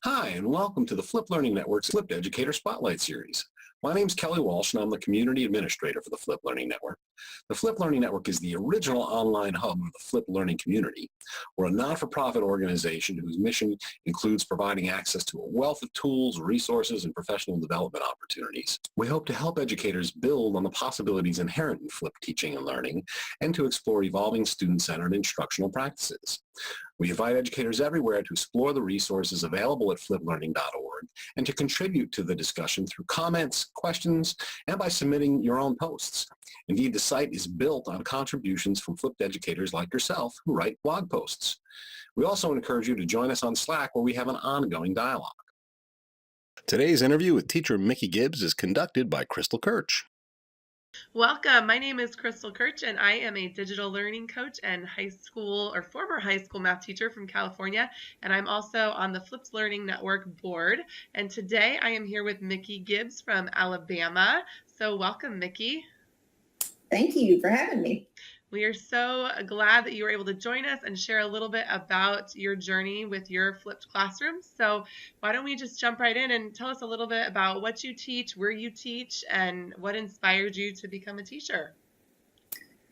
Hi, and welcome to the Flip Learning Network's Flipped Educator Spotlight Series. My name is Kelly Walsh, and I'm the Community Administrator for the Flip Learning Network. The Flip Learning Network is the original online hub of the Flip Learning community. We're a not-for-profit organization whose mission includes providing access to a wealth of tools, resources, and professional development opportunities. We hope to help educators build on the possibilities inherent in flipped teaching and learning, and to explore evolving student-centered instructional practices. We invite educators everywhere to explore the resources available at fliplearning.org and to contribute to the discussion through comments, questions, and by submitting your own posts. Indeed, the site is built on contributions from flipped educators like yourself who write blog posts. We also encourage you to join us on Slack, where we have an ongoing dialogue. Today's interview with teacher Mickie Gibbs is conducted by Kirch. Welcome. My name is Kirch, and I am a digital learning coach and former high school math teacher from California. And I'm also on the Flipped Learning Network board. And today I am here with Mickie Gibbs from Alabama. So welcome, Mickie. Thank you for having me. We are so glad that you were able to join us and share a little bit about your journey with your flipped classroom. So why don't we just jump right in and tell us a little bit about what you teach, where you teach, and what inspired you to become a teacher?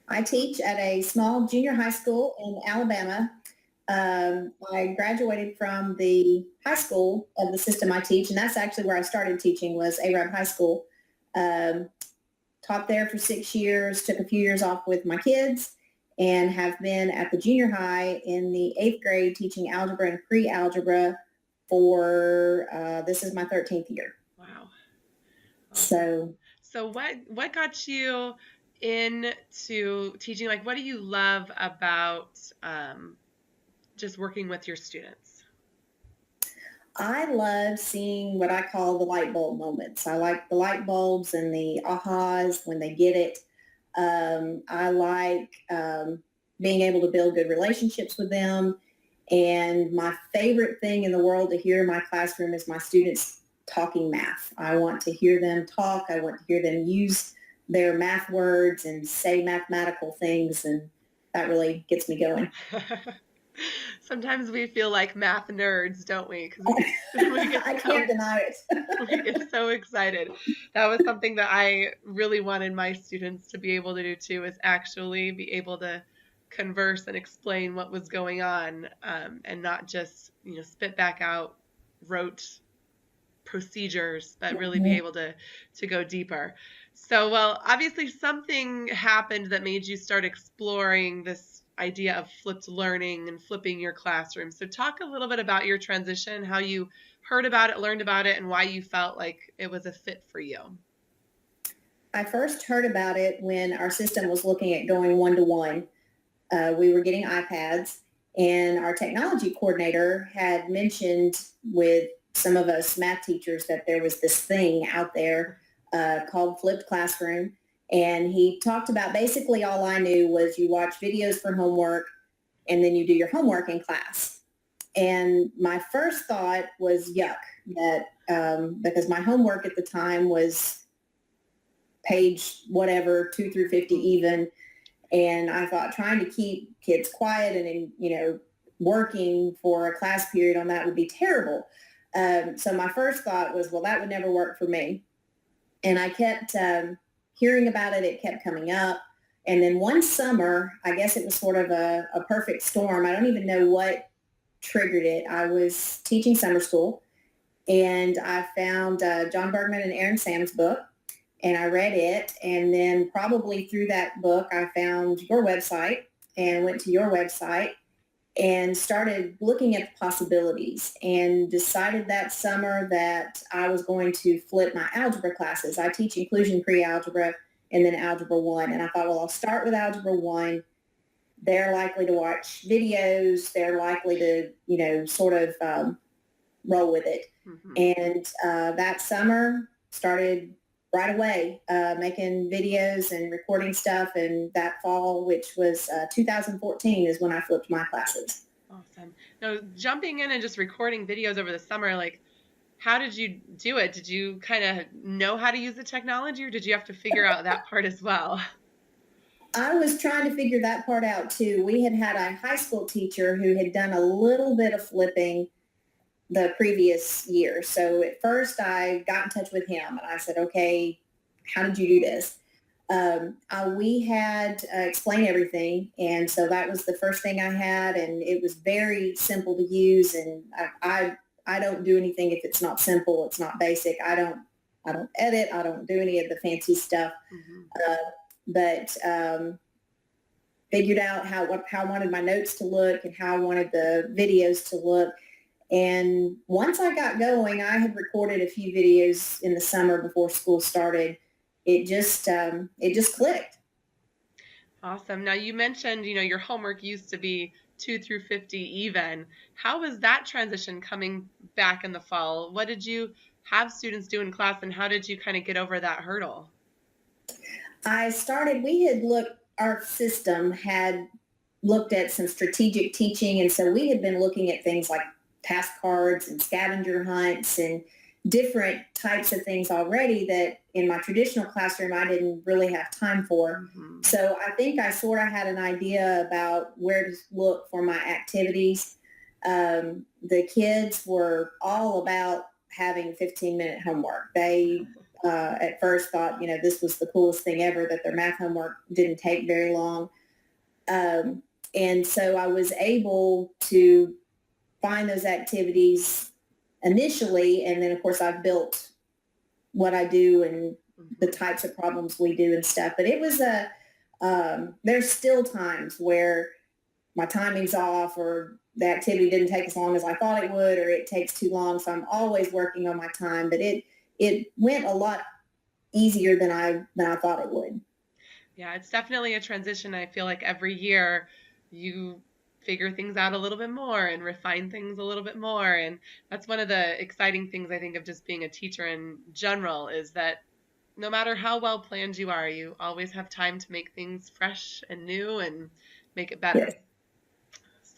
I teach at a small junior high school in Alabama. I graduated from the high school of the system I teach, and that's actually where I started teaching, was A-rab high school. Taught there for 6 years, took a few years off with my kids, and have been at the junior high in the 8th grade teaching algebra and pre-algebra for, this is my 13th year. Wow. So what got you into teaching? Like, what do you love about just working with your students? I love seeing what I call the light bulb moments. I like the light bulbs and the ahas when they get it. I like being able to build good relationships with them. And my favorite thing in the world to hear in my classroom is my students talking math. I want to hear them talk. I want to hear them use their math words and say mathematical things. And that really gets me going. Sometimes we feel like math nerds, don't we? I can't deny it. We get so excited. That was something that I really wanted my students to be able to do too, is actually be able to converse and explain what was going on, and not just, spit back out rote procedures, but really be able to go deeper. So, well, obviously something happened that made you start exploring this idea of flipped learning and flipping your classroom. So talk a little bit about your transition, how you heard about it, learned about it, and why you felt like it was a fit for you. I first heard about it when our system was looking at going one-to-one. We were getting iPads, and our technology coordinator had mentioned with some of us math teachers that there was this thing out there called flipped classroom. And he talked about, basically all I knew was you watch videos for homework and then you do your homework in class. And my first thought was yuck, that because my homework at the time was page whatever, 2 through 50 even. And I thought trying to keep kids quiet and, working for a class period on that would be terrible. So my first thought was, well, that would never work for me. And I kept hearing about it. It kept coming up. And then one summer, I guess it was sort of a perfect storm. I don't even know what triggered it. I was teaching summer school, and I found John Bergman and Aaron Sam's book, and I read it. And then probably through that book, I found your website and went to your website and started looking at the possibilities, and decided that summer that I was going to flip my algebra classes. I teach inclusion pre-algebra and then algebra 1. And I thought, well, I'll start with algebra 1. They're likely to watch videos. They're likely to, sort of roll with it. Mm-hmm. And that summer started right away making videos and recording stuff. And that fall, which was 2014, is when I flipped my classes. Awesome. Now, jumping in and just recording videos over the summer, like, how did you do it? Did you kind of know how to use the technology, or did you have to figure out that part as well? I was trying to figure that part out too. We had a high school teacher who had done a little bit of flipping the previous year. So at first I got in touch with him and I said, okay, how did you do this? We had explained everything. And so that was the first thing I had. And it was very simple to use. And I don't do anything if it's not simple, it's not basic. I don't edit. I don't do any of the fancy stuff. But figured out how I wanted my notes to look and how I wanted the videos to look. And once I got going, I had recorded a few videos in the summer before school started. It just clicked. Awesome. Now you mentioned, your homework used to be 2 through 50 even. How was that transition coming back in the fall? What did you have students do in class, and how did you kind of get over that hurdle? Our system had looked at some strategic teaching. And so we had been looking at things like task cards and scavenger hunts and different types of things already that in my traditional classroom, I didn't really have time for. So I think I sort of had an idea about where to look for my activities. The kids were all about having 15-minute homework. They at first thought, this was the coolest thing ever, that their math homework didn't take very long. And so I was able to find those activities initially. And then, of course, I've built what I do and the types of problems we do and stuff. But it was there's still times where my timing's off or the activity didn't take as long as I thought it would, or it takes too long. So I'm always working on my time. But it went a lot easier than I thought it would. Yeah, it's definitely a transition. I feel like every year you figure things out a little bit more and refine things a little bit more. And that's one of the exciting things, I think, of just being a teacher in general, is that no matter how well planned you are, you always have time to make things fresh and new and make it better. Yes.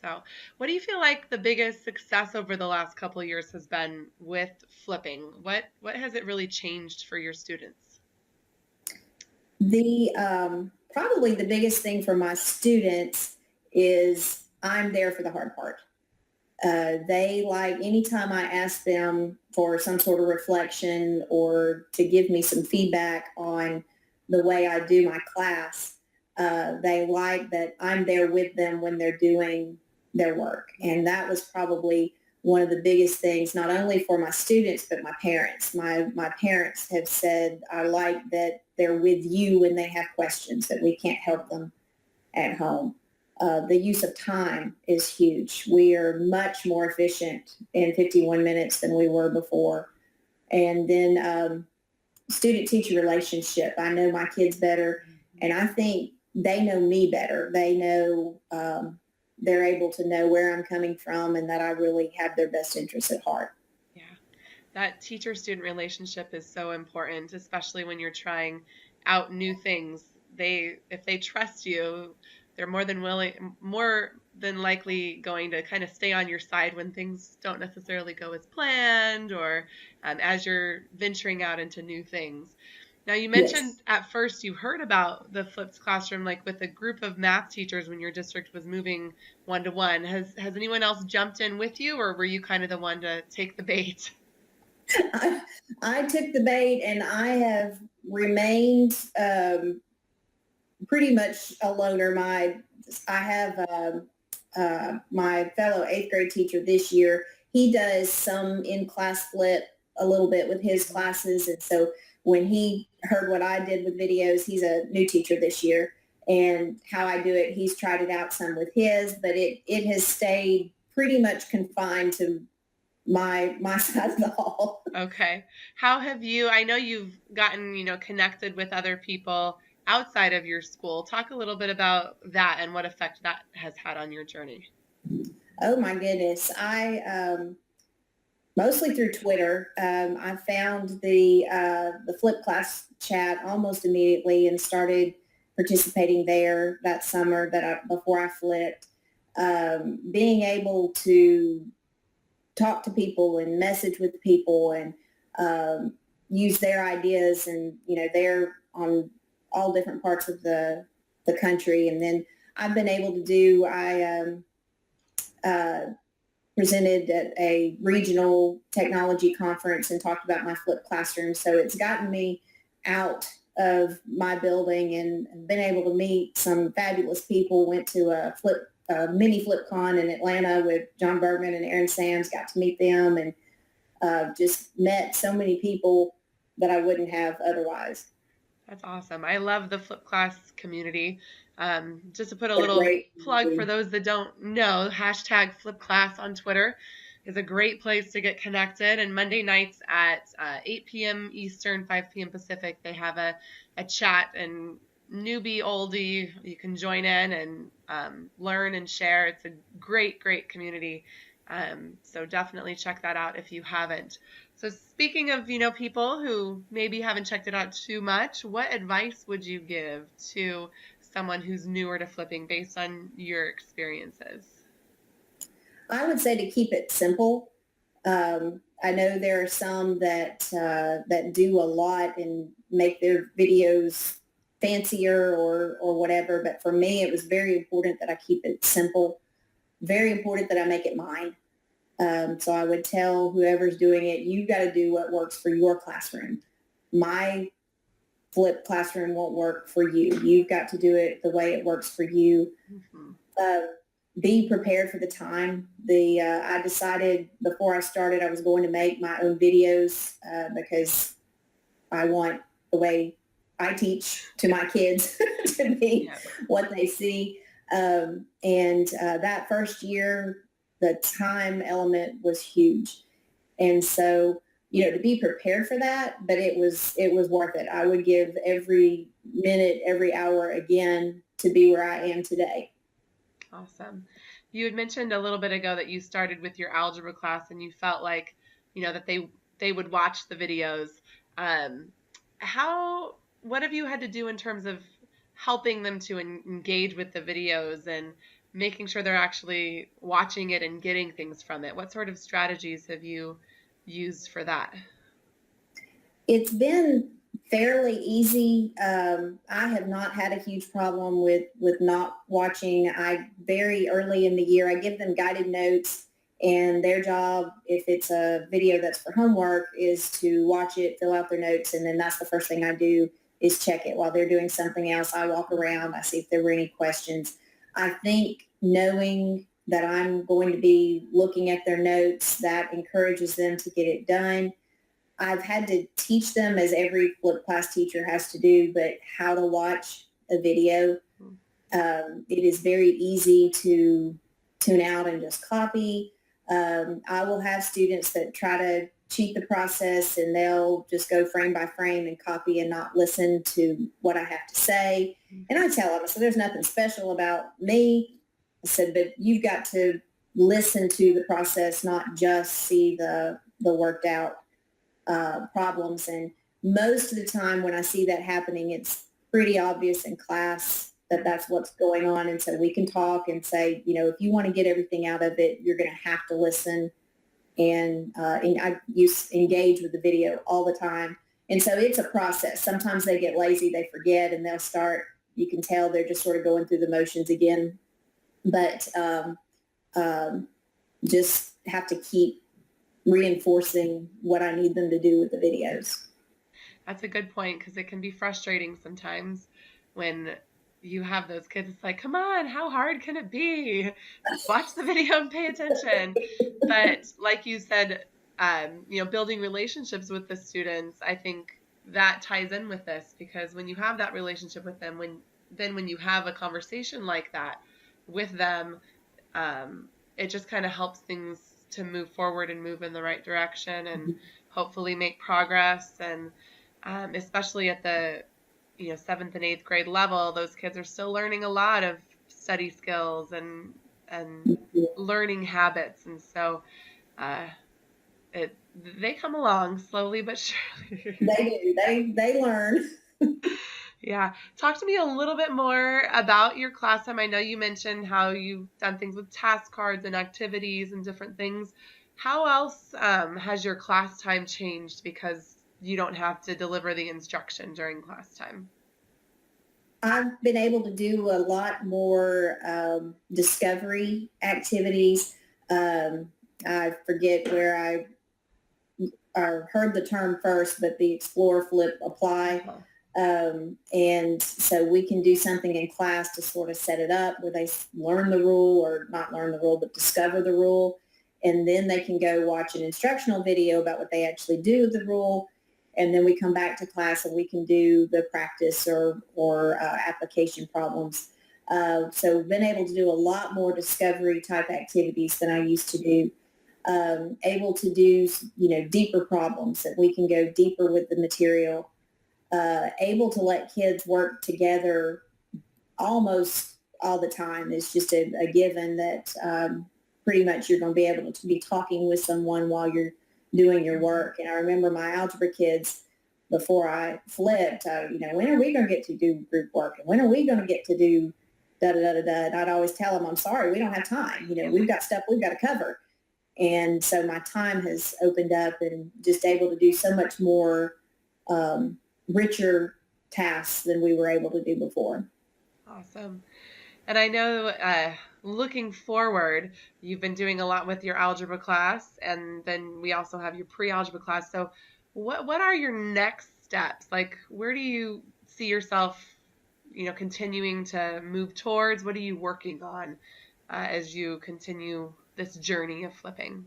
So what do you feel like the biggest success over the last couple of years has been with flipping? What has it really changed for your students? Probably the biggest thing for my students is I'm there for the hard part. They like anytime I ask them for some sort of reflection or to give me some feedback on the way I do my class, they like that I'm there with them when they're doing their work. And that was probably one of the biggest things, not only for my students, but my parents. My parents have said, I like that they're with you when they have questions that we can't help them at home. The use of time is huge. We are much more efficient in 51 minutes than we were before. And then student-teacher relationship. I know my kids better, and I think they know me better. They know, they're able to know where I'm coming from and that I really have their best interests at heart. Yeah, that teacher-student relationship is so important, especially when you're trying out new things. If they trust you, they're more than likely going to kind of stay on your side when things don't necessarily go as planned, or as you're venturing out into new things. Now, you mentioned at first you heard about the flipped classroom, like with a group of math teachers when your district was moving one-to-one. Has anyone else jumped in with you, or were you kind of the one to take the bait? I took the bait, and I have remained pretty much a loner. I have my fellow 8th grade teacher this year. He does some in-class flip a little bit with his classes. And so when he heard what I did with videos, he's a new teacher this year, and how I do it, he's tried it out some with his, but it has stayed pretty much confined to my side of the hall. Okay. How have you, I know you've gotten, connected with other people outside of your school. Talk a little bit about that and what effect that has had on your journey. Oh my goodness. Mostly through Twitter. I found the flipclass chat almost immediately and started participating there that summer before I flipped. Being able to talk to people and message with people and use their ideas, and they're on all different parts of the country. And then I've been able to do presented at a regional technology conference and talked about my flipped classroom. So it's gotten me out of my building and been able to meet some fabulous people. Went to a mini FlipCon in Atlanta with John Bergman and Aaron Sams, got to meet them, and just met so many people that I wouldn't have otherwise. That's awesome. I love the flipclass community. Just to put a little plug for those that don't know, hashtag flipclass on Twitter is a great place to get connected. And Monday nights at 8 p.m. Eastern, 5 p.m. Pacific, they have a chat, and newbie, oldie, you can join in and learn and share. It's a great, great community. So definitely check that out if you haven't. So speaking of, people who maybe haven't checked it out too much, what advice would you give to someone who's newer to flipping based on your experiences? I would say to keep it simple. I know there are some that do a lot and make their videos fancier or whatever, but for me, it was very important that I keep it simple. Very important that I make it mine. So I would tell whoever's doing it, you got to do what works for your classroom. My flipped classroom won't work for you. You've got to do it the way it works for you. Mm-hmm. Be prepared for the time. I decided before I started I was going to make my own videos because I want the way I teach to my kids to be what they see. And that first year, the time element was huge. And so, to be prepared for that, but it was worth it. I would give every minute, every hour again to be where I am today. Awesome. You had mentioned a little bit ago that you started with your algebra class and you felt like, that they would watch the videos. What have you had to do in terms of helping them to engage with the videos and making sure they're actually watching it and getting things from it? What sort of strategies have you used for that? It's been fairly easy. I have not had a huge problem with not watching. Very early in the year, I give them guided notes, and their job, if it's a video that's for homework, is to watch it, fill out their notes, and then that's the first thing I do is check it. While they're doing something else, I walk around, I see if there were any questions. I think knowing that I'm going to be looking at their notes, that encourages them to get it done. I've had to teach them, as every flipped class teacher has to do, but how to watch a video. It is very easy to tune out and just copy. I will have students that try to cheat the process, and they'll just go frame by frame and copy and not listen to what I have to say. And I tell them, I said, there's nothing special about me. I said, but you've got to listen to the process, not just see the worked out problems. And most of the time when I see that happening, it's pretty obvious in class that that's what's going on. And so we can talk and say, if you want to get everything out of it, you're going to have to listen. And I engage with the video all the time. And so it's a process. Sometimes they get lazy, they forget, and they'll start, you can tell they're just sort of going through the motions again. But just have to keep reinforcing what I need them to do with the videos. That's a good point, because it can be frustrating sometimes when you have those kids. It's like, come on, how hard can it be? Watch the video and pay attention. But like you said, building relationships with the students, I think that ties in with this, because when you have that relationship with them, when you have a conversation like that with them, it just kind of helps things to move forward and move in the right direction and hopefully make progress. And especially at the 7th and 8th grade level, those kids are still learning a lot of study skills and learning habits. And so they come along slowly but surely. They do. They learn. Yeah. Talk to me a little bit more about your class time. I know you mentioned how you've done things with task cards and activities and different things. How else has your class time changed because you don't have to deliver the instruction during class time? I've been able to do a lot more discovery activities. I forget where I heard the term first, but the explore, flip, apply. And so we can do something in class to sort of set it up where they learn the rule, or not learn the rule, but discover the rule. And then they can go watch an instructional video about what they actually do with the rule. And then we come back to class and we can do the practice or application problems. So we've been able to do a lot more discovery type activities than I used to do. Able to do, deeper problems, that we can go deeper with the material. Able to let kids work together almost all the time. It's just a given that pretty much you're going to be able to be talking with someone while you're doing your work. And I remember my algebra kids, before I flipped, when are we going to get to do group work? And when are we going to get to do da-da-da-da-da? And I'd always tell them, I'm sorry, we don't have time. We've got stuff we've got to cover. And so my time has opened up and just able to do so much more richer tasks than we were able to do before. Awesome. And I know looking forward, you've been doing a lot with your algebra class, and then we also have your pre-algebra class. So what are your next steps? Like, where do you see yourself, continuing to move towards? What are you working on as you continue this journey of flipping?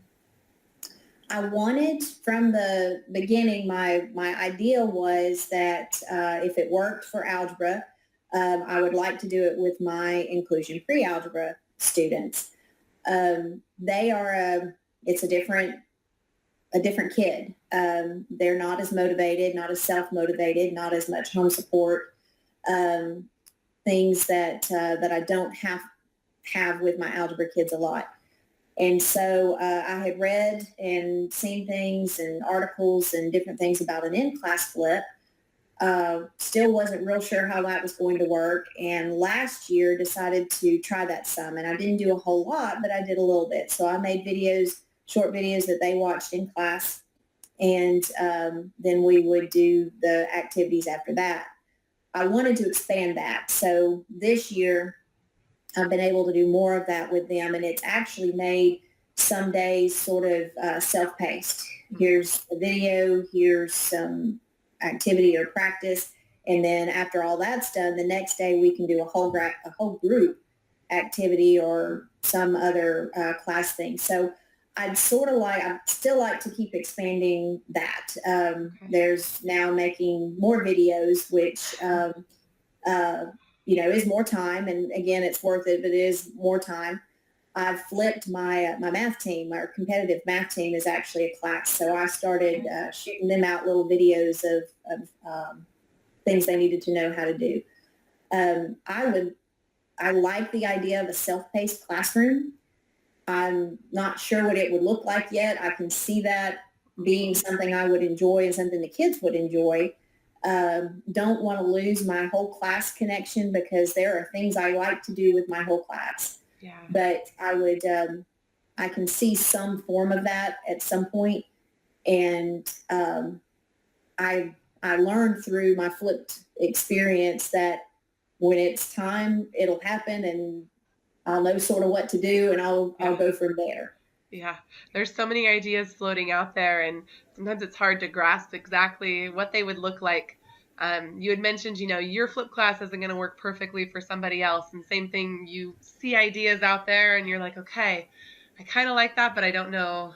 I wanted from the beginning, my idea was that if it worked for algebra, I would like to do it with my inclusion pre-algebra students. It's a different kid. They're not as motivated, not as self-motivated, not as much home support, things that I don't have with my algebra kids a lot. And so I had read and seen things and articles and different things about an in-class flip. Still wasn't real sure how that was going to work. And last year decided to try that some. And I didn't do a whole lot, but I did a little bit. So I made short videos that they watched in class. And then we would do the activities after that. I wanted to expand that. So this year, I've been able to do more of that with them, and it's actually made some days sort of self-paced. Here's a video, here's some activity or practice, and then after all that's done, the next day we can do a whole group activity or some other class thing. So I'd still like to keep expanding that. There's now making more videos, which is more time. And again, it's worth it, but it is more time. I've flipped my math team. Our competitive math team is actually a class. So I started shooting them out little videos of things they needed to know how to do. I like the idea of a self-paced classroom. I'm not sure what it would look like yet. I can see that being something I would enjoy and something the kids would enjoy. Don't want to lose my whole class connection, because there are things I like to do with my whole class. Yeah. But I can see some form of that at some point. And I learned through my flipped experience that when it's time, it'll happen, and I'll know sort of what to do, and I'll go from there. Yeah, there's so many ideas floating out there, and sometimes it's hard to grasp exactly what they would look like. You had mentioned, your flip class isn't going to work perfectly for somebody else. And same thing, you see ideas out there and you're like, okay, I kind of like that, but I don't know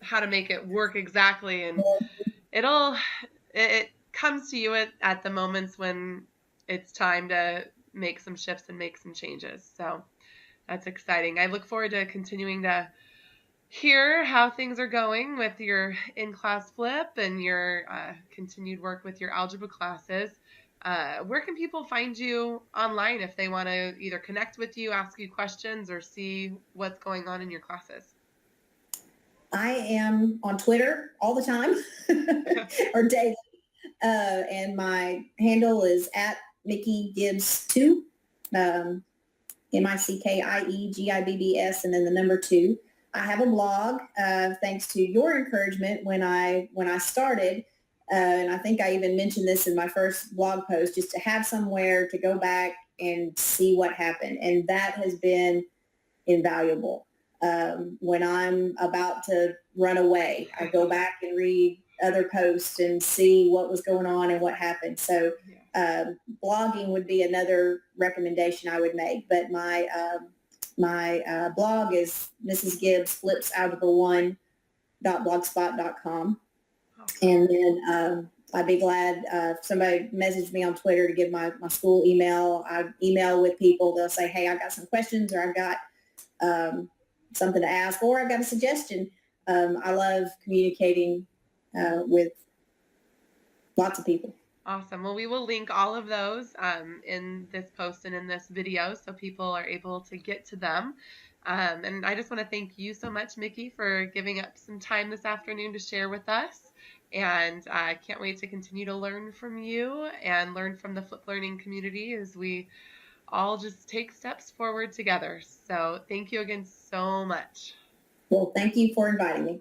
how to make it work exactly. And it comes to you at the moments when it's time to make some shifts and make some changes. So that's exciting. I look forward to continuing to hear how things are going with your in-class flip and your continued work with your algebra classes. Where can people find you online if they want to either connect with you, ask you questions, or see what's going on in your classes? I am on Twitter all the time or daily. And my handle is at Mickie Gibbs 2, MICKIEGIBBS, and then the number 2. I have a blog, thanks to your encouragement when I started, and I think I even mentioned this in my first blog post, just to have somewhere to go back and see what happened, and that has been invaluable. When I'm about to run away, I go back and read other posts and see what was going on and what happened. So blogging would be another recommendation I would make. But my blog is Mrs. Gibbs Flips Algebra 1.blogspot.com. And then I'd be glad if somebody messaged me on Twitter to give my school email. I email with people. They'll say, hey, I got some questions, or I've got something to ask, or I've got a suggestion. I love communicating with lots of people. Awesome. Well, we will link all of those in this post and in this video so people are able to get to them. And I just want to thank you so much, Mickie, for giving up some time this afternoon to share with us. And I can't wait to continue to learn from you and learn from the Flip Learning community as we all just take steps forward together. So thank you again so much. Well, thank you for inviting me.